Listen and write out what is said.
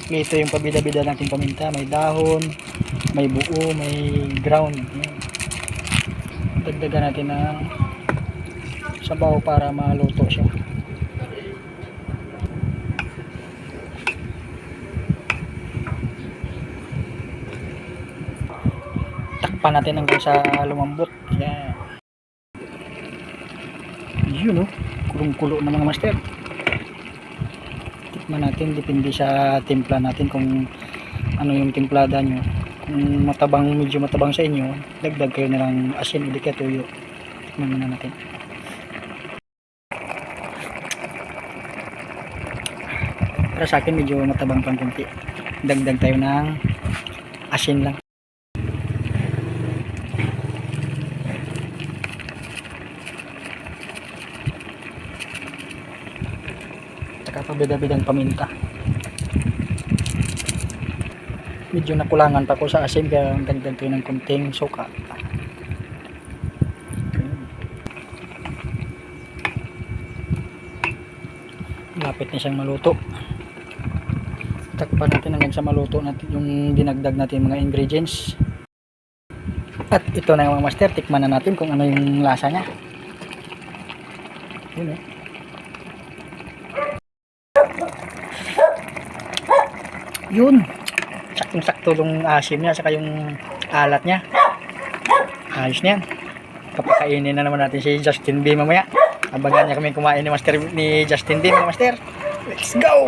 Ito yung pabida-bida nating paminta. May dahon, may buo, may ground. Yan. Dagdagan natin ng sabaw para maluto siya. Takpan natin hanggang sa lumambot. Yan. Yun oh, kulong-kulo na mga master. Tikman natin, depende sa timpla natin kung ano yung timplada nyo. Kung matabang, medyo matabang sa inyo, dagdag kayo nilang asin o di kaya tuyo. Tikman muna natin. Para sa akin medyo matabang pang kunti, dagdag tayo ng asin lang. Pabida-bidang paminta. Medyo nakulangan pa ko sa asin kaya dagdag ko ng kunting suka. Lapit na siyang maluto. Takpan natin hanggang sa maluto natin yung dinagdag natin mga ingredients. At ito na yung mga master, tikman na natin kung ano yung lasa niya. Yun eh. Yun, saktong-sakto yung asim niya saka yung alat niya. Ayos niyan. Kapakainin na naman natin si Justin B mamaya. Abangan niya kami kumain ni Justin B mga master. Let's go!